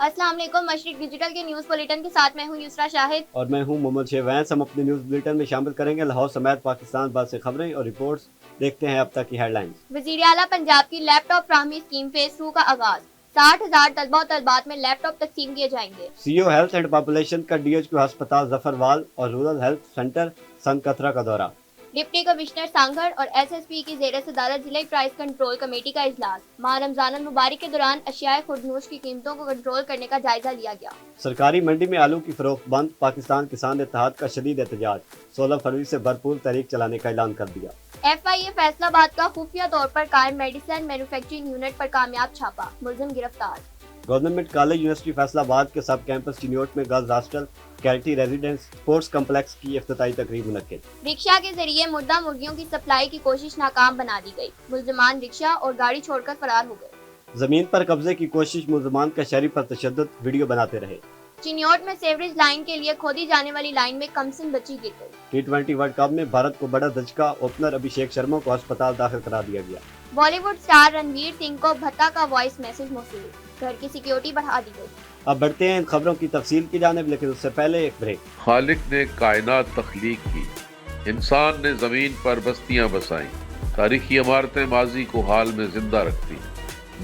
अस्सलाम वालेकुम। मशरिक डिजिटल के न्यूज़ बुलेटिन के साथ मैं हूं यूसरा शाहिद और मैं हूं मोहम्मद शेवैस। हम अपने न्यूज़ बुलेटिन में शामिल करेंगे लाहौर समेत पाकिस्तान भर से खबरें और रिपोर्ट्स। देखते हैं अब तक की हेडलाइंस। वज़ीर आला पंजाब की लैपटॉप फ्राहमी स्कीम फेज 2 का आगाज। 60,000 तलबा और तलबात में लैपटॉप तकसीम किए जाएंगे। सीईओ हेल्थ एंड पॉपुलेशन का डीएचक्यू अस्पताल जफरवाल और रूरल हेल्थ सेंटर संकतरा का दौरा। डिप्टी कमिश्नर सांगड़ और एसएसपी की ज़ेर सदारत जिला प्राइस कंट्रोल कमेटी का इजलास। माह रमजान मुबारक के दौरान अशियाए खुर्दनोश की कीमतों को कंट्रोल करने का जायजा लिया गया। सरकारी मंडी में आलू की फरोख्त बंद। पाकिस्तान किसान इत्तेहाद का शदीद एहतजाज। 16 फरवरी से भरपूर तहरीक चलाने का ऐलान कर दिया। FIA फैसलाबाद का खुफिया तौर पर कायम मेडिसिन मैन्युफैक्चरिंग यूनिट पर कामयाब छापा। मुलजिम गिरफ्तार। गवर्नमेंट कॉलेज यूनिवर्सिटी फैसलाबाद के सब कैंपस चिन्योट में गर्ल्स हॉस्टल कैरिटी रेजिडेंस स्पोर्ट्स कम्प्लेक्स की इफ्तिताई तकरीब मुनक्किद। रिक्शा के जरिए मुर्दा मुर्गियों की सप्लाई की कोशिश नाकाम बना दी गई। मुलजमान रिक्शा और गाड़ी छोड़कर फरार हो गए। जमीन पर कब्जे की कोशिश, मुलजमान का शहरी पर तशद्दुद, वीडियो बनाते रहे। चिन्योट में सेवरेज लाइन के लिए खोदी जाने वाली लाइन में कमसिन बच्ची गिर गई। T20 वर्ल्ड कप में भारत को बड़ा धचका। ओपनर अभिषेक शर्मा को अस्पताल दाखिल करा दिया गया। बॉलीवुड स्टार रणवीर सिंह को भत्ता का वॉइस मैसेज मौसूल। घर की सिक्योरिटी बढ़ा दी गई। अब बढ़ते हैं इन खबरों की तफसील की जानिब, लेकिन उससे पहले एक ब्रेक। खालिक ने कायनात तख्लीक की, इंसान ने जमीन पर बस्तियां बसाई, तारीखी इमारतें माजी को हाल में जिंदा रखती,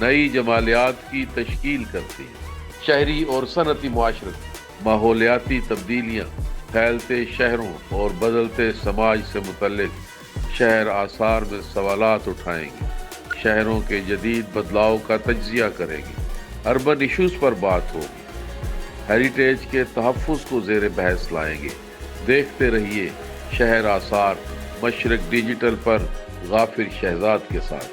नई जमालियात की तश्कील करती हैं। शहरी और सनती मुआशरत माहौलियाती तब्दीलियाँ, फैलते शहरों और बदलते समाज से मुतल्लिक शहर आसार में सवालात उठाएंगे, शहरों के जदीद बदलाव का तज्जिया करेंगे, अर्बन इशूज़ पर बात होगी, हेरिटेज के तहफ़्फ़ुज़ को ज़ेर बहस लाएंगे। देखते रहिए शहर आसार मशरक डिजिटल पर गाफिर शहजाद के साथ।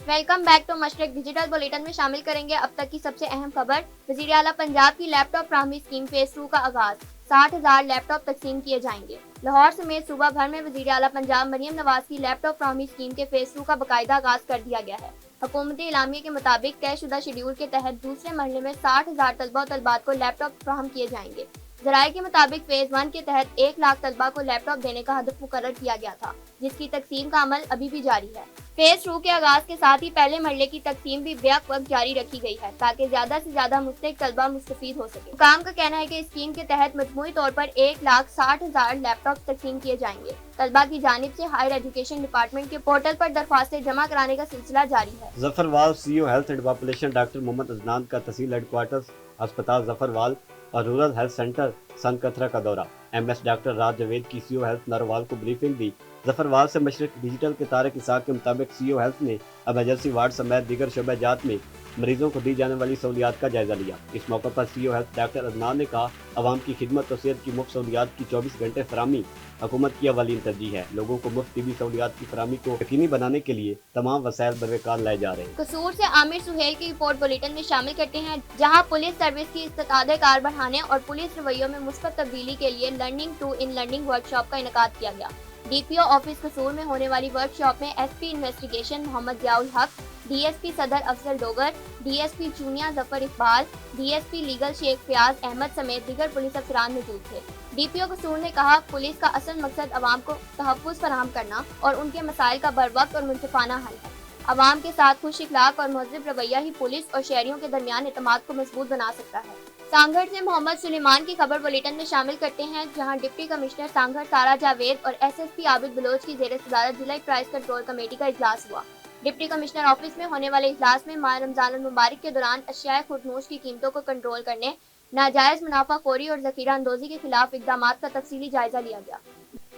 Welcome back to Mashriq digital bulletin में शामिल करेंगे अब तक की सबसे अहम खबर। वज़ीर आला पंजाब की लैपटॉप फ्राहमी स्कीम फेज 2 का आगाज। 60,000 लैपटॉप तकसीम किए जाएंगे। लाहौर समेत सूबा भर में वज़ीर आला पंजाब मरियम नवाज की लैपटॉप फ्राहमी स्कीम के फेज 2 का बाकायदा आगाज कर दिया गया है। हुकूमती इलामिया के मुताबिक तयशुदा शेड्यूल के तहत दूसरे मरहले में 60,000 तलबा और तलबात को लैपटॉप फ्राहम किए जाएंगे। ज़राए के मुताबिक फेज 1 के तहत 1 लाख तलबा को लैपटॉप देने का हदफ मुकर्रर किया गया था, जिसकी तकसीम का अमल अभी भी जारी है। फेज 2 के आगाज के साथ ही पहले मरहले की तकसीम भी बेक वक्त जारी रखी गई है, ताकि ज्यादा से ज्यादा मुस्तहिक तलबा मुस्तफीद हो सके। हुकाम का कहना है कि स्कीम के तहत मजमूई तौर पर 1,60,000 लैपटॉप तकसीम किए जाएंगे। तलबा की जानिब से हायर एजुकेशन डिपार्टमेंट के पोर्टल पर दरख्वास्तें जमा कराने का सिलसिला जारी है। Zafarwal CEO health and population doctor Mohammad Ajnan का तहसील हेडक्वार्टर्स अस्पताल जफरवाल और रूरल हेल्थ सेंटर संकतरा का दौरा। MS डॉक्टर राज जवेद की सीईओ हेल्थ नारोवाल को ब्रीफिंग दी। जफरवाल से मशरक डिजिटल के तारिक इसाक के मुताबिक सीईओ हेल्थ ने इमरजेंसी वार्ड समेत दीगर शोबेजात में मरीजों को दी जाने वाली सहूलियात का जायजा लिया। इस मौके पर सीईओ हेल्थ डॉक्टर अदनान ने कहा, आवाम की खिदमत और सेहत की मुफ्त सहूलियात की 24 घंटे फराहमी हुकूमत की अवलीन तरजीह है। लोगों को मुफ्त तिबी सहूलियात की फराहमी को यकीनी बनाने के लिए तमाम वसाइल बरकार लाए जा रहे हैं। कसूर से आमिर सुहेल की रिपोर्ट बुलेटिन में शामिल करते हैं, जहां पुलिस सर्विस की इस्तादात कार बढ़ाने और पुलिस रवैयों में मुस्बत तब्दीली के लिए learning to in learning workshop का इनेकाद किया गया। DPO ऑफिस कसूर में होने वाली वर्कशॉप में SP investigation Mohammad Ziaul Haq, DSP Saddar Afzal Dogar, DSP Chunian Zafar Iqbal, DSP legal Sheikh Fayyaz Ahmed समेत दीगर पुलिस अफसरान मौजूद थे। DPO कसूर ने कहा, पुलिस का असल मकसद अवाम को तहफ़्फ़ुज़ फराहम करना और उनके मसाइल का बरवक्त और मुनसिफाना हल है। अवाम के साथ खुश इखलाक और महज़िब रवैया ही पुलिस और शहरियों के दरमियान एतमाद को मजबूत बना सकता है। सांगड़ से मोहम्मद सुलेमान की खबर बुलेटिन में शामिल करते हैं, जहां डिप्टी कमिश्नर सांगड़ सारा जावेद और SSP आबिद बलोच की ज़ेर सदारत जिला प्राइस कंट्रोल कमेटी का इजलास हुआ। डिप्टी कमिश्नर ऑफिस में होने वाले इजलास में माह रमजान मुबारक के दौरान अशियाए खुर्दनोश की कीमतों को कंट्रोल करने, नाजायज मुनाफाखोरी और जखीरा अंदोजी के खिलाफ इकदामात का तफसीली जायजा लिया गया।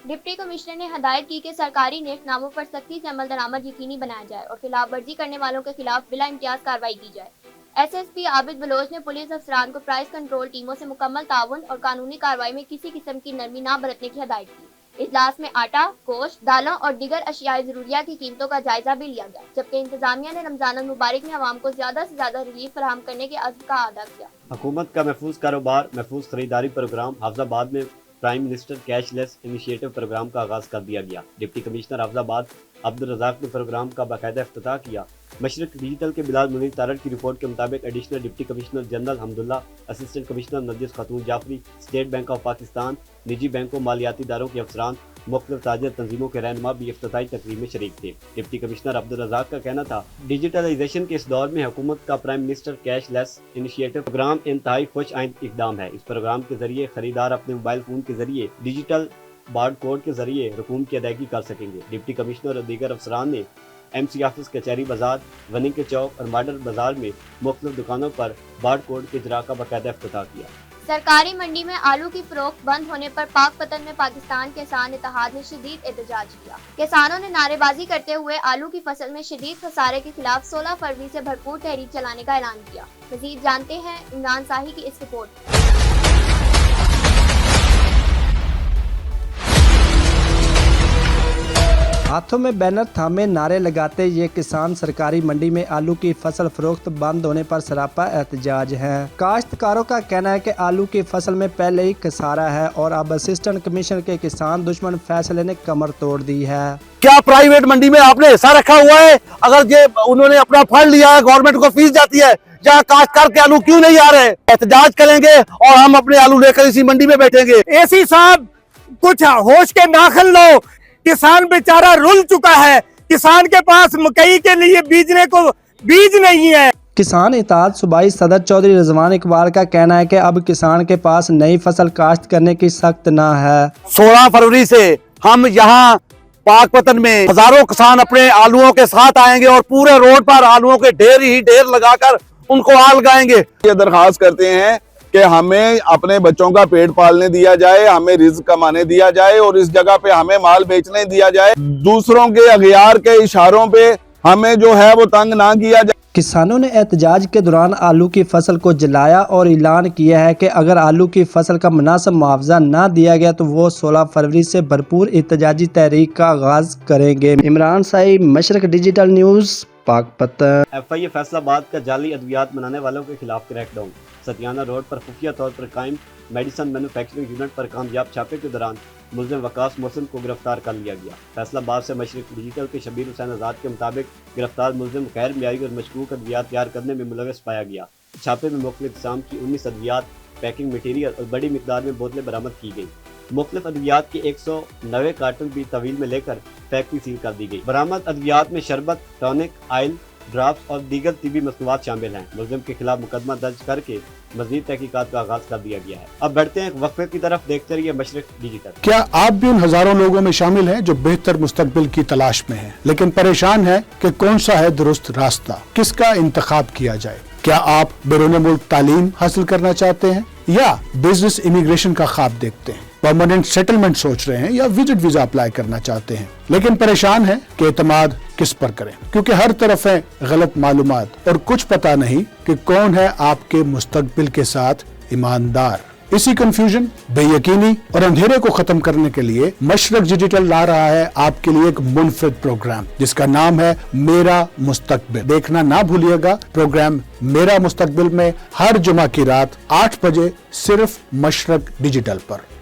डिप्टी कमिश्नर ने हदायत की कि सरकारी नेकनामों पर सख्ती से अमल दरामद यकीनी बनाया जाए और खिलाफ वर्जी करने वालों के खिलाफ बिला इम्तियाज कार्रवाई की जाए। SSP आबिद बलोच ने पुलिस अफसरान को प्राइस कंट्रोल टीमों से मुकम्मल ताउन और कानूनी कार्रवाई में किसी किस्म की नरमी न बरतने की हदायत की। इजलास में आटा, गोश्त, दालों और दीगर अशियाए जरूरियात की कीमतों का जायजा भी लिया गया, जबकि इंतजामिया ने रमजान मुबारक में अवाम को ज्यादा से ज्यादा रिलीफ फराहम करने के अज़्म का अदा किया। हुकूमत का महफूज कारोबार महफूज खरीदारी प्रोग्राम हाफिजाबाद में prime minister cashless initiative programme का आगाज कर दिया गया। डिप्टी कमिश्नर हाफिजाबाद अब्दुल रज़ाक ने प्रोग्राम का बाकायदा इफ्तिताह किया। मशरक डिजिटल के बिलाल मुनीर तारड़ की रिपोर्ट के मुताबिक additional deputy commissioner general Hamdullah, assistant commissioner Nargis Khatoon Jafri, state bank of Pakistan, निजी बैंकों, मालियाती इदारों के अफसरान मुख्तलिफ ताजिर तंजीमों के रहनुमा भी इफ्तिताई तकरीब में शरीक थे। डिप्टी कमिश्नर अब्दुल रज़ाक का कहना था, डिजिटलाइजेशन के इस दौर में हुकूमत का prime minister cashless initiative programme इंतहाई खुश आइंद इकदाम है। इस प्रोग्राम के जरिए खरीदार अपने मोबाइल फोन के जरिए डिजिटल बार्ड कोड के जरिए रकूम की अदायगी कर सकेंगे। डिप्टी कमिश्नर और दीगर अफसरान ने MC ऑफिस, कचहरी बाजार, वनिंग के चौक और मॉडल बाजार में मुख्तलिफ दुकानों पर बार्ड कोड के इजरा का बाकायदा इफ्तिताह किया। सरकारी मंडी में आलू की फरोख्त बंद होने पर पाकपतन में पाकिस्तान किसान इत्तेहाद ने शदीद एहतजाज किया। किसानों ने नारेबाजी करते हुए आलू की फसल में शदीद खसारे के खिलाफ 16 फरवरी से भरपूर तहरीक चलाने का ऐलान किया। मजीद जानते हैं इमरान शाही की इस रिपोर्ट। हाथों में बैनर थामे नारे लगाते ये किसान सरकारी मंडी में आलू की फसल फरोख्त बंद होने पर सरापा एहतजाज है। काश्तकारों का कहना है कि आलू की फसल में पहले ही खसारा है और अब असिस्टेंट कमिश्नर के किसान दुश्मन फैसले ने कमर तोड़ दी है। क्या प्राइवेट मंडी में आपने हिस्सा रखा हुआ है? अगर ये उन्होंने अपना फंड लिया है, गवर्नमेंट को फीस जाती है, जहाँ काश्तकार के आलू क्यों नहीं आ रहे? एहतजाज करेंगे और हम अपने आलू लेकर इसी मंडी में बैठेंगे। एसी साहब कुछ होश के नाखन लो, किसान बेचारा रुल चुका है। किसान के पास मकई के लिए बीजने को बीज नहीं है। किसान इत्तेहाद सूबाई सदर चौधरी रिजवान इकबाल का कहना है कि अब किसान के पास नई फसल काश्त करने की सख्त ना है। 16 फरवरी से हम यहाँ पाकपतन में हजारों किसान अपने आलूओं के साथ आएंगे और पूरे रोड पर आलूओं के ढेर ही ढेर लगाकर उनको आग लगाएंगे। ये दरखास्त करते हैं कि हमें अपने बच्चों का पेट पालने दिया जाए, हमें रिज्क कमाने दिया जाए और इस जगह पे हमें माल बेचने दिया जाए। दूसरों के अगयार के इशारों पे हमें जो है वो तंग ना किया जाए। किसानों ने एहतजाज के दौरान आलू की फसल को जलाया और ऐलान किया है कि अगर आलू की फसल का मुनासिब मुआवजा ना दिया गया तो वो 16 फरवरी से भरपूर एहतजाजी तहरीक का आगाज करेंगे। Imran Shahi, Mashriq digital news, Pakpattan. FIA Faisalabad का जाली अद्वियात बनाने वालों के खिलाफ क्रैकडाउन। सतियाना रोड पर खुफिया तौर पर कायम मेडिसन मैन्युफैक्चरिंग यूनिट पर कामयाब छापे के दौरान मुलजिम वकास मोहसिन को गिरफ्तार कर लिया गया। फैसलाबाद से मशरक डिजिटल के शबीर हुसैन आज़ाद के मुताबिक गिरफ्तार मुलजिम गैर मियारी और मशकूक अद्वियात तैयार करने में मुलविस पाया गया। छापे में मुख्तलिफ किस्म की 19 अद्वियात, पैकिंग मटीरियल और बड़ी मिकदार में बोतलें बरामद की गई। मुख्तलिफ अद्वियात के 190 कार्टन भी तवील में लेकर फैक्ट्री सील कर दी गई। बरामद अद्वियात में शरबत, टॉनिक, आयल, ड्राफ्ट और दीगर तिबी मसनूआत शामिल हैं। मुलजिम के खिलाफ मुकदमा दर्ज करके मजीद तहकीकात का आगाज कर दिया गया है। अब बढ़ते हैं वक्फे की तरफ, देखते रहिए मशरक डिजिटल। क्या आप भी उन हजारों लोगों में शामिल हैं जो बेहतर मुस्तकबिल की तलाश में हैं, लेकिन परेशान हैं कि कौन सा है दुरुस्त रास्ता, किसका इंतखाब किया जाए? क्या आप बैरून मुल्क तालीम हासिल करना चाहते हैं या बिजनेस इमिग्रेशन का ख्वाब देखते हैं? परमानेंट सेटलमेंट सोच रहे हैं या विजिट वीजा अप्लाई करना चाहते हैं, लेकिन परेशान हैं कि एतमाद किस पर करें, क्योंकि हर तरफ है गलत मालूमात और कुछ पता नहीं कि कौन है आपके मुस्तकबिल के साथ ईमानदार। इसी कंफ्यूजन, बेयकीनी और अंधेरे को खत्म करने के लिए मशरक डिजिटल ला रहा है आपके लिए एक मुनफरिद प्रोग्राम जिसका नाम है मेरा मुस्तकबिल। देखना ना भूलिएगा प्रोग्राम मेरा मुस्तकबिल में हर जुमा की रात 8 बजे सिर्फ मशरक डिजिटल पर।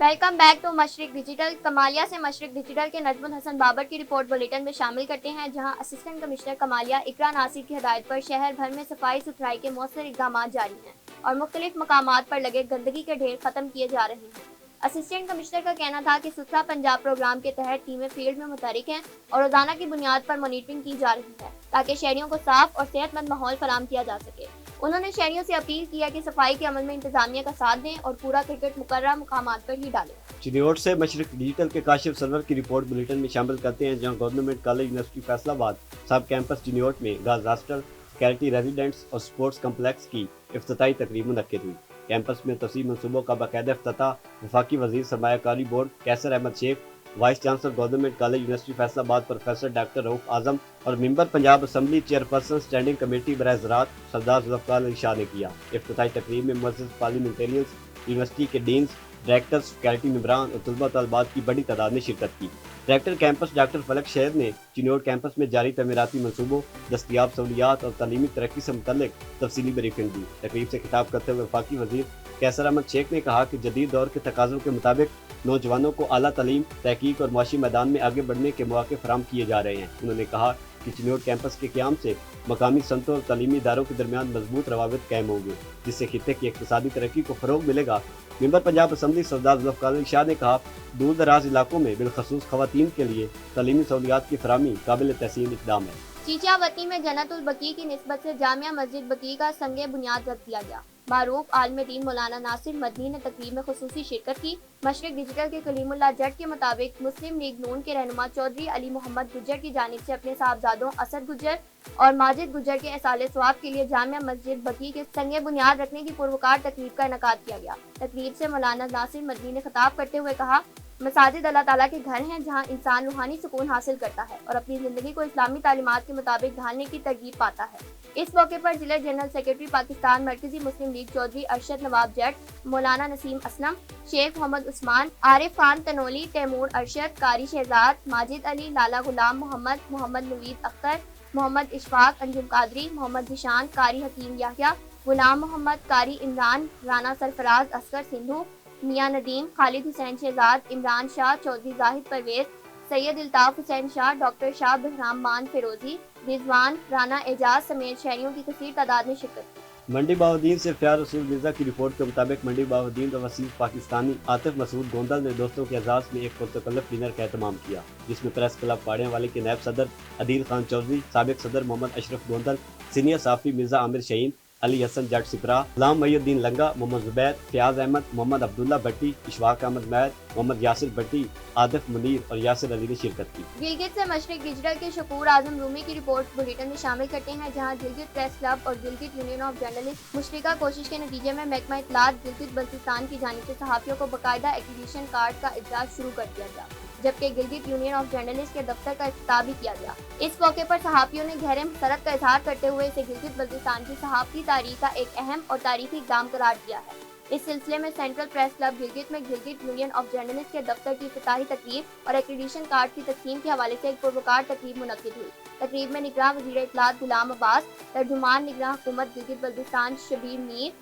Welcome back to Mashriq digital. Kamalia से मशरक डिजिटल के नजमुल हसन बाबर की रिपोर्ट बुलेटिन में शामिल करते हैं, जहां असिस्टेंट कमिश्नर कमालिया इकरा नासिर की हिदायत पर शहर भर में सफाई सुथराई के मौसर इक़दाम जारी हैं और मुख्तलिफ मकामात पर लगे गंदगी के ढेर खत्म किए जा रहे हैं। असिस्टेंट कमिश्नर का कहना था कि सुथरा पंजाब प्रोग्राम के तहत टीमें फील्ड में मुतहरिक हैं और रोजाना की बुनियाद पर मॉनिटरिंग की जा रही है ताकि शहरियों को साफ और सेहतमंद माहौल फराहम किया जा सके। उन्होंने शहरियों से अपील किया कि सफाई के अमल में इंतजामिया का साथ दें और पूरा क्रिकेट मुकर्रर मुकामात पर ही डालें। चिन्योट से मशरक डिजिटल के काशिफ सरवर की रिपोर्ट बुलेटिन में शामिल करते हैं, जहां गवर्नमेंट कॉलेज यूनिवर्सिटी फैसलाबाद सब कैंपस चिन्योट में गर्ल्स हॉस्टल, कैरिटी रेजिडेंट्स और स्पोर्ट्स कम्प्लेक्स की इफ्तिताई तकरीब मुनक्किद हुई। कैंपस में तस्वीर मनसूबों का बाकायदा इफ्तिताह वफाकी वजीर सरमायाकारी board Kaiser Ahmed Sheikh, vice chancellor government college university Faisalabad professor doctor Rauf Azam और member Punjab assembly chairperson standing committee बराह ज़राअत सरदार जुल्फ़िकार अली शाह ने किया। इफ्तिताई तकरीब में मुअज़्ज़िज़ पार्लियामेंटेरियंस, यूनिवर्सिटी के डीन्स, डायरेक्टर्स, फैकल्टी मेंबरान और तलबा तलबात की बड़ी तादाद ने शिरकत की। डायरेक्टर कैंपस डॉक्टर फलक शहर ने चिन्योट कैंपस में जारी तमीराती मनसूबों, दस्तियाब सहूलियात और तालीमी तरक्की से मुतल्लिक तफसीली ब्रीफिंग दी। तकरीब से खिताब करते हुए वफाकी वजीर कैसर अहमद शेख ने कहा कि जदीद दौर के तकाज़ों के मुताबिक नौजवानों को आला तालीम, तहकीक और मुआशी मैदान में आगे बढ़ने के मौके फराहम किए जा रहे हैं। उन्होंने कहा किचनौर कैंपस के क़याम से मकामी संतों और तालीमी इदारों के दरमियान मजबूत रवाबित कायम होंगे, जिससे खित्ते की इक़्तिसादी तरक्की को फ़रोग़ मिलेगा। मेंबर पंजाब असम्बली सरदार ज़ुल्फ़िकार शाह ने कहा, दूर दराज इलाकों में बिलखसूस ख़वातीन के लिए तालीमी सहूलियात की फराहमी काबिल तहसीन इक़दाम है। चीचावती में जन्नतुल बकी की निस्बत से जामिया मस्जिद बकी का संगे बुनियाद रख दिया गया। मारूफ आलिम दीन मौलाना नासिर मदनी ने तकरीब में खुसूसी शिरकत की। मशरिक डिजिटल के कलीमुल्लाह जट के मुताबिक मुस्लिम लीग नून के रहनुमा चौधरी अली मोहम्मद गुज्जर की जानिब से अपने साहबजादों असद गुज्जर और माजिद गुज्जर के एसाले सवाब के लिए जामिया मस्जिद बकी के संगे बुनियाद रखने की पुरवकार तकरीब का इनेकाद किया गया। तकरीब से मौलाना नासिर मदनी ने खिताब करते हुए कहा, मसाजिद अल्लाह ताला के घर हैं जहां इंसान रूहानी सुकून हासिल करता है और अपनी ज़िंदगी को इस्लामी तालीमात के मुताबिक ढालने की तरगीब पाता है। इस मौके पर जिला जनरल सेक्रेटरी पाकिस्तान मरकजी मुस्लिम लीग चौधरी अरशद नवाब जट, मौलाना नसीम असलम, शेख मोहम्मद उस्मान, आरिफ खान तनोली, तैमूर अरशद, कारी शहजाद, माजिद अली, लाला गुलाम मोहम्मद, मोहम्मद नवीद अख्तर, मोहम्मद इशफाक, अंजुम कादरी, मोहम्मद निशान, कारी हकीम याहिया, गुलाम मोहम्मद, कारी इमरान, राना सरफराज असगर सिंधु, मियां नदीम, खालिद हुसैन शहजाद, इमरान शाह, चौधरी जाहिद परवेज, सैयद इल्ताफ हुसैन शाह, डॉक्टर शाह बहराम मान फिरोजी, रिजवान, राना एजाज समेत शहरियों की कसीर तादाद में शिरकत की। मंडी बाउद्दीन से फ़याज़ रसूल मिर्ज़ा की रिपोर्ट के मुताबिक मंडी बाउद्दीन और वसीफ पाकिस्तानी आतिफ मसूद गोंदल ने दोस्तों के एजाज़ में एक पुरतकल्लुफ़ डिनर का एहतमाम किया, जिसमें प्रेस क्लब पाड़ियाँवाली के नायब सदर अदील खान चौधरी, साबिक सदर मोहम्मद अशरफ गोंदल, सीनियर साफ़ी मिर्ज़ा आमिर शहीन, अली हसन जट सिपरा, गुलाम महीउद्दीन लंगा, मोहम्मद जुबैर, फ़याज़ अहमद, मोहम्मद अब्दुल्ला भट्टी, इशफाक अहमद महर, मोहम्मद यासिर भट्टी, आदिफ मुनीर और यासिर अली ने शिरकत की। गिलगित से मशरिक डिजिटल के शकूर आजम रूमी की रिपोर्ट बुलेटिन में शामिल करते हैं, जहां गिलगित प्रेस क्लब और गिलगित यूनियन ऑफ जर्नलिस्ट मुश्तरका कोशिश के नतीजे में महकमा इत्तलात गिलगित बल्तिस्तान की जानिब से सहाफ़ियों को बाकायदा एक्रीडिशन कार्ड का इजराज शुरू कर दिया गया, जबकि गिलगित यूनियन ऑफ जर्नलिस्ट के दफ्तर का इफ्तिताह भी किया गया। इस मौके पर सहाफ़ियों ने गहरे मसरत का इजहार करते हुए इसे गिलगित बल्तिस्तान की सहाफ़ती तारीख का एक अहम और तारीखी इक़दाम करार दिया है। इस सिलसिले में सेंट्रल प्रेस क्लब गिलगित में गिलगित यूनियन ऑफ जर्नलिस्ट के दफ्तर की इफ्तिताही तकरीब और एक्रीडिशन कार्ड की तकसीम के हवाले से एक पुरवकार तकरीब मुनक्किद हुई। तकरीब में निगरान वज़ीर इत्तलात गुलाम अब्बास, तर्जुमान निगरान हुकूमत गिलगित बल्तिस्तान शबीर मीर,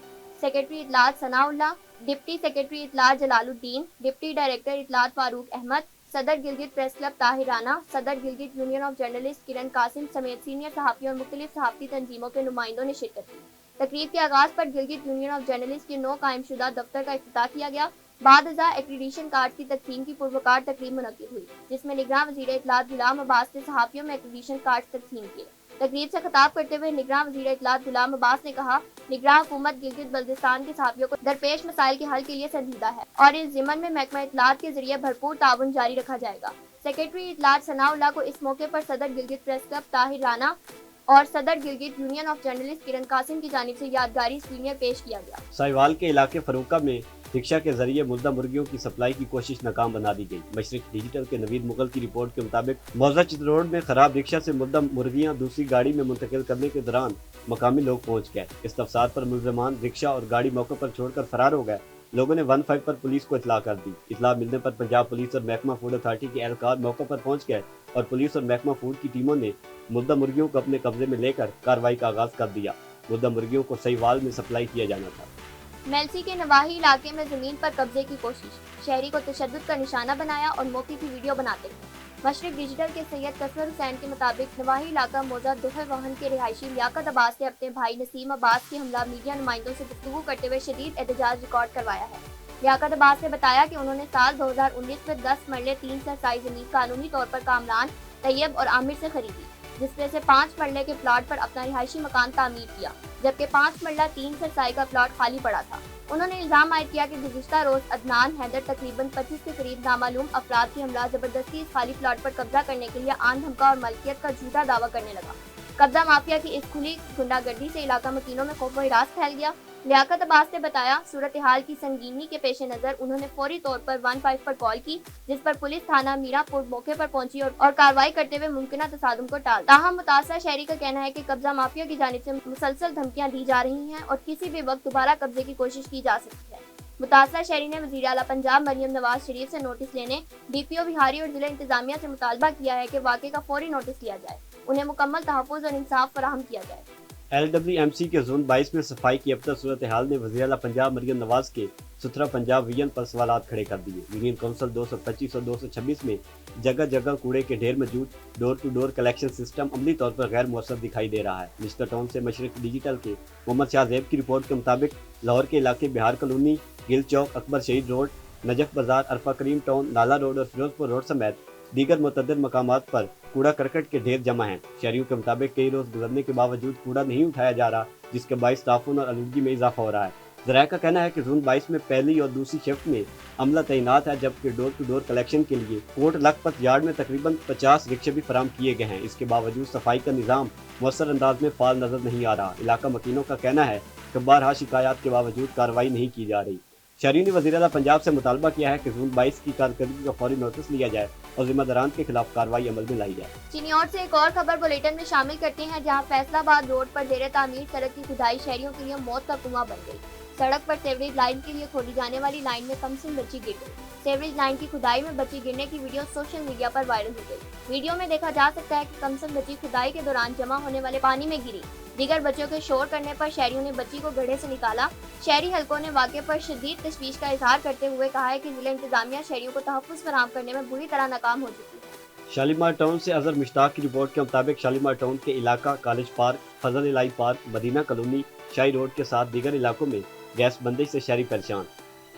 सेक्रेटरी इत्तलात सनाउल्लाह, डिप्टी सेक्रेटरी इत्तलात जलालुद्दीन, डिप्टी डायरेक्टर इत्तलात फारूक अहमद, सदर गिलगित प्रेस क्लब ताहिर राना, सदर Gilgit union of journalist Kiran Qasim समेत सीनियर सहाफ़ी और मुख्तलिफ सहाफ़ती तंजीमों के नुमाइंदों ने शिरकत की। तकरीब के आगाज़ पर गिलगित यूनियन ऑफ जर्नलिस्ट के 9 कायमशुदा दफ्तर का इफ्तिताह किया गया। बाद अज़ा एक्रीडिशन कार्ड की तकसीम की पुरवकार तकरीब मुनक्किद हुई, जिसमें निगरान वज़ीर इत्तलात गुलाम अब्बास ने सहाफ़ियों में एक्रीडिशन कार्ड तकसीम किए। तकरीब से खिताब करते हुए निगरान वज़ीर इत्तलात गुलाम अब्बास ने कहा, निगरान हुकूमत गिलगित बल्तिस्तान के सहाफ़ियों को दरपेश मसाइल के हल के लिए संजीदा है और इस ज़िम्मन में महकमा इत्तलात के जरिए भरपूर ताउन जारी रखा जाएगा। सेक्रेटरी इत्तलात सनाउल्लाह को इस मौके पर सदर गिलगित प्रेस क्लब ताहिर राना और सदर Gilgit union of journalist Kiran Qasim की जानिब से यादगारी सीनियर पेश किया गया। साहिवाल के इलाके फरूका में रिक्शा के जरिए मुर्दा मुर्गियों की सप्लाई की कोशिश नाकाम बना दी गई। मशरिक डिजिटल के नवीद मुगल की रिपोर्ट के मुताबिक मौजा चित्रौड़ में खराब रिक्शा से मुर्दा मुर्गियां दूसरी गाड़ी में मुंतकिल करने के दौरान मकामी लोग पहुंच गए। इस तफसाद पर मुलजमान रिक्शा और गाड़ी मौके पर छोड़कर फरार हो गए। लोगों ने 15 पर पुलिस को इतला कर दी। इतला मिलने पर पंजाब पुलिस और महकमा फूड अथॉरिटी के एहलकार मौके पर पहुंच गए और पुलिस और महकमा फूड की टीमों ने मुर्दा मुर्गियों को अपने कब्जे में लेकर कार्रवाई का आगाज कर दिया। मुर्दा मुर्गियों को साहिवाल में सप्लाई किया जाना था। मेलसी के नवाही इलाके में जमीन पर कब्जे की कोशिश, शहरी को तशद्दुद का निशाना बनाया और मौके की वीडियो बनाते हैं। मशरिक डिजिटल के सैयद कसर हुसैन के मुताबिक नवाही इलाका मौजा दोहे वाहन के रिहायशी लियाकत अब्बास ने अपने भाई नसीम अब्बास के हमला मीडिया नुमाइंदों से गुफ्तगू करते हुए शदीद एहतजाज रिकॉर्ड करवाया है। लियाकत अब्बास ने बताया कि उन्होंने साल 2019 में 10 मरले 3 सरसाई जमीन कानूनी तौर पर कामरान, तैयब और आमिर से खरीदी, जिसमें से 5 मरले के प्लॉट पर अपना रिहायशी मकान तामीर किया, जबकि 5 मरला 3 सरसाई का प्लॉट खाली पड़ा था। उन्होंने इल्जाम आयद किया कि गुज़िश्ता रोज अदनान हैदर तकरीबन 25 के करीब नामालूम अफराद की हमला जबरदस्ती इस खाली प्लॉट पर कब्जा करने के लिए आन धमका और मलकियत का झूठा दावा करने लगा। कब्जा माफिया की इस खुली गुंडागर्दी से इलाका मकीनों में खौफ व हिरास फैल गया। लियाकत अब्बास ने बताया, सूरत हाल की संगीनी के पेश नजर उन्होंने फौरी तौर पर 15 पर कॉल की, जिस पर पुलिस थाना मीरापुर मौके पर पहुंची और कार्रवाई करते हुए मुमकिना तसादुम को टाल। ताहम मुतासरा शहरी का कहना है कि कब्जा माफिया की जानिब से मुसलसल धमकियां दी जा रही हैं और किसी भी वक्त दोबारा कब्जे की कोशिश की जा सकती है। मुतासरा शहरी ने वज़ीर आला पंजाब मरियम नवाज शरीफ से नोटिस लेने, DPO बिहारी और जिला इंतजामिया से मुतालबा किया है कि वाक़े का फौरी नोटिस लिया जाए, उन्हें मुकम्मल तहफ़्फ़ुज़ और इंसाफ फराहम किया जाए। LWMC के जोन 22 में सफाई की अबतर सूरत हाल ने वज़ीर आला पंजाब मरियम नवाज के सुथरा पंजाब विजन पर सवालात खड़े कर दिए। यूनियन काउंसिल 225 और 226 में जगह जगह कूड़े के ढेर मौजूद, door to door collection system अमली तौर पर गैर मुअस्सर दिखाई दे रहा है। मिस्टर टाउन से मशरक डिजिटल के मोहम्मद शाह ज़ैब की रिपोर्ट के मुताबिक लाहौर के इलाके बिहार कॉलोनी, गिल चौक, अकबर शहीद रोड, नजफ बाजार, अरफा करीम टाउन, नाला रोड और फिरोजपुर रोड समेत दीगर मुतअद्दिद मकामात पर कूड़ा करकट के ढेर जमा हैं। शहरियों के मुताबिक कई रोज गुजरने के बावजूद कूड़ा नहीं उठाया जा रहा, जिसके बाइस ताफुन और आलूदगी में इजाफा हो रहा है। ज़राए का कहना है कि जोन 22 में पहली और दूसरी शिफ्ट में अमला तैनात है, जबकि डोर टू डोर कलेक्शन के लिए कोट लखपत यार्ड में तकरीबन 50 रिक्शे भी फराम किए गए हैं। इसके बावजूद सफाई का निज़ाम मुअस्सर अंदाज में फाल नजर नहीं आ रहा। इलाका मकीनों का कहना है कि बारहा शिकायत के बावजूद कार्रवाई नहीं की जा रही। शहरियों ने वज़ीर आला पंजाब से मुतालबा किया है कि जोन 22 की कारकर्दगी का फौरी नोटिस लिया जाए और जिम्मेदारान के खिलाफ कार्रवाई अमल में लाई जाए। चिन्योट से एक और खबर बुलेटिन में शामिल करते हैं, जहां फैसलाबाद रोड पर जेर तामीर सड़क की खुदाई शहरियों के लिए मौत का कुआं बन गई। सड़क पर सेवरेज लाइन के लिए खोदी जाने वाली लाइन में कमसिन बच्ची गिर गई। सेवरेज लाइन की खुदाई में बच्ची गिरने की वीडियो सोशल मीडिया पर वायरल हो गई। वीडियो में देखा जा सकता है कि कमसिन बच्ची खुदाई के दौरान जमा होने वाले पानी में गिरी। दीगर बच्चों के शोर करने पर शहरियों ने बच्ची को गड्ढे से निकाला। शहरी हलकों ने वाक़े पर शदीद तशवीश का इजहार करते हुए कहा है कि जिला इंतजामिया शहरियों को तहफ़्फ़ुज़ फराहम करने में बुरी तरह नाकाम हो चुकी है। शालीमार टाउन से अजहर मुश्ताक की रिपोर्ट के मुताबिक शालीमार टाउन के इलाका कॉलेज पार्क, फजल इलाही पार्क, मदीना कॉलोनी, शाही रोड के साथ दीगर इलाकों में गैस बंदिश से शहरी परेशान।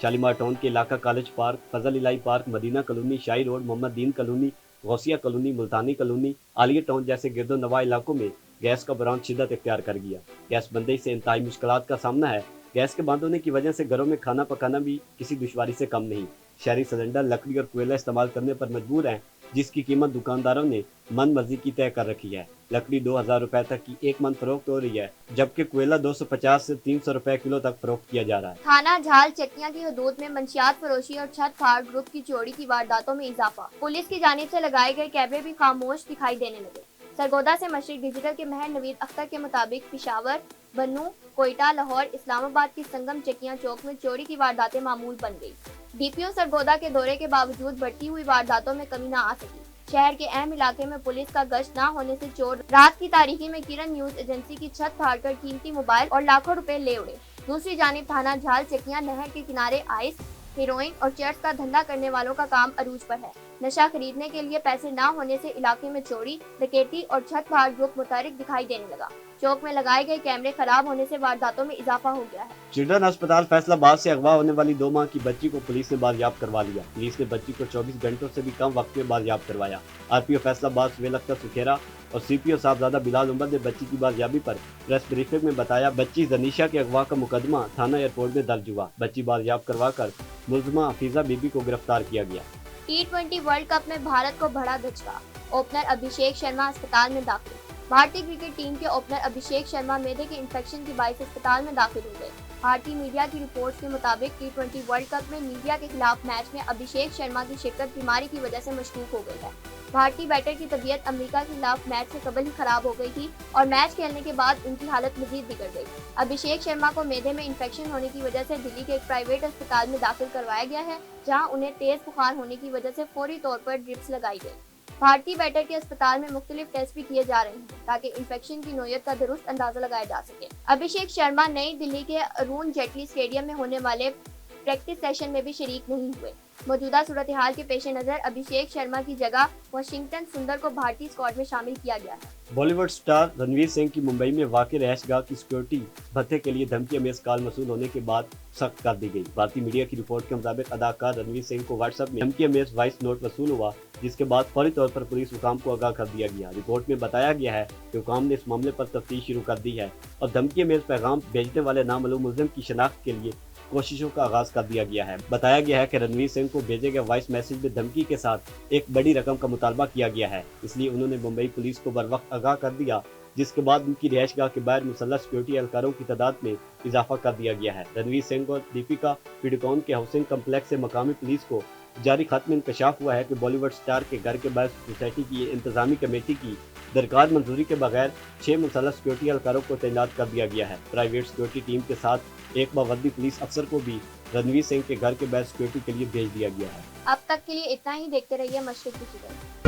शालीमार टाउन के इलाका कॉलेज पार्क, फजल इलाही पार्क, मदीना कॉलोनी, शाही रोड, मोहम्मद दीन कॉलोनी, गौसिया कॉलोनी, मुल्तानी कॉलोनी, आलिया टाउन जैसे गिरदो नवा इलाकों में गैस का बहरान शिद्दत इख्तियार कर गया। गैस बंदिश से इंतहाई मुश्किलात का सामना है। गैस के बंद होने की वजह से घरों में खाना पकाना भी किसी दुश्वारी से कम नहीं। शहरी सिलेंडर लकड़ी और कोयला इस्तेमाल करने पर मजबूर हैं, जिसकी कीमत दुकानदारों ने मन मर्जी की तय कर रखी है। लकड़ी 2000 रुपए तक की एक मन फरोख्त हो रही है, जबकि कोयला 250 से 300 रुपए किलो तक फरोख्त किया जा रहा है। थाना झाल चकिया की हदूद में मंशियात फरोशी और छत फाड़ ग्रुप की चोरी की वारदातों में इजाफा। पुलिस की जानिब से लगाए गए कैमरे भी खामोश दिखाई देने लगे। सरगोदा से मशरिक डिजिटल के महर नवीद अख्तर के मुताबिक पेशावर, बन्नू, कोयटा, लाहौर, इस्लामाबाद की संगम चकिया चौक में चोरी की वारदातें मामूल बन गई। DPO सरगोदा के दौरे के बावजूद बढ़ती हुई वारदातों में कमी न आ सकी। शहर के अहम इलाके में पुलिस का गश्त न होने से चोर रात की तारीकी में किरण न्यूज एजेंसी की छत फाड़कर कीमती मोबाइल और लाखों रुपए ले उड़े। दूसरी जानिब थाना झाल चकिया नहर के किनारे आइस, हेरोइन और चर्च का धंधा करने वालों का काम अरूज पर है। नशा खरीदने के लिए पैसे न होने से इलाके में चोरी, डकैती और छत फाड़ ग्रुप मुतहरिक दिखाई देने लगा। चौक में लगाए गए कैमरे खराब होने से वारदातों में इजाफा हो गया है। चिल्ड्रन अस्पताल फैसलाबाद से अगवा होने वाली 2 माह की बच्ची को पुलिस ने बाजियाब करवा लिया। पुलिस ने बच्ची को 24 घंटों से भी कम वक्त में बाजियाब करवाया। RPO फैसलाबाद सुहेल अख्तर सुखेरा और CPO साहबजादा बिलाल उमर ने बच्ची की बाजियाबी पर प्रेस ब्रीफिंग में बताया, बच्ची जनीशा के अगवा का मुकदमा थाना एयरपोर्ट में दर्ज हुआ। बच्ची बाजियाब करवा कर मुलजमा हफीजा बीबी को गिरफ्तार किया गया। T20 वर्ल्ड कप में भारत को बड़ा धचका। ओपनर अभिषेक शर्मा अस्पताल में दाखिल। भारतीय क्रिकेट टीम के ओपनर अभिषेक शर्मा मैदे के इंफेक्शन की बाइस अस्पताल में दाखिल हो गए। भारतीय मीडिया की रिपोर्ट के मुताबिक T20 वर्ल्ड कप में मीडिया के खिलाफ मैच में अभिषेक शर्मा की शिरकत बीमारी की वजह से मशकूक हो गई है। भारतीय बैटर की तबीयत अमेरिका के खिलाफ मैच से कबल ही खराब हो गई थी और मैच खेलने के बाद उनकी हालत मजीद बिगड़ गई। अभिषेक शर्मा को मैदे में इंफेक्शन होने की वजह से दिल्ली के एक प्राइवेट अस्पताल में दाखिल करवाया गया है, जहां उन्हें तेज बुखार होने की वजह से फौरी तौर पर ड्रिप्स लगाई गई। भारतीय बैटर के अस्पताल में मुख्तलिफ टेस्ट भी किए जा रहे हैं ताकि इंफेक्शन की नोयत का दुरुस्त अंदाजा लगाया जा सके। अभिषेक शर्मा नई दिल्ली के अरुण जेटली स्टेडियम में होने वाले प्रैक्टिस सेशन में भी शरीक नहीं हुए। मौजूदा सूरत हाल के पेश नज़र अभिषेक शर्मा की जगह वाशिंगटन सुंदर को भारतीय स्क्वाड में शामिल किया गया है। बॉलीवुड स्टार रणवीर सिंह की मुंबई में वाक़ई रहायशगाह की सिक्योरिटी भत्ते के लिए धमकी अमेज कॉल मसूल होने के बाद सख्त कर दी गई। भारतीय मीडिया की रिपोर्ट के मुताबिक अदाकार रणवीर सिंह को व्हाट्सएप में धमकी अमेज वॉइस नोट वसूल हुआ, जिसके बाद फौरी तौर पर पुलिस हुकाम को आगाह कर दिया गया। रिपोर्ट में बताया गया है कि हुकाम ने इस मामले पर तफ्तीश शुरू कर दी है और धमकी अमेज पैगाम भेजने वाले नामालूम मुलजिम की शनाख्त के लिए कोशिशों का आगाज कर दिया गया है। बताया गया है कि रणवीर सिंह को भेजे गए वॉइस मैसेज में धमकी के साथ एक बड़ी रकम का मुतालबा किया गया है, इसलिए उन्होंने मुंबई पुलिस को बरवक्त आगाह कर दिया, जिसके बाद उनकी रिहायशगाह के बाहर मुसल्लह सिक्योरिटी एहलकारों की तादाद में इजाफा कर दिया गया है। रणवीर सिंह और दीपिका पिडुकोन के हाउसिंग कम्प्लेक्स से मकामी पुलिस को जारी खत में इंकशाफ हुआ है कि बॉलीवुड स्टार के घर के बाहर सोसाइटी की इंतजामी कमेटी की दरकार मंजूरी के बगैर 6 मुसल्लह सिक्योरिटी एहलकारों को तैनात कर दिया गया है। प्राइवेट सिक्योरिटी टीम के साथ एक बावदी पुलिस अफसर को भी रणवीर सिंह के घर के बाहर सिक्योरिटी के लिए भेज दिया गया है। अब तक के लिए इतना ही। देखते रहिए मशरिक डिजिटल।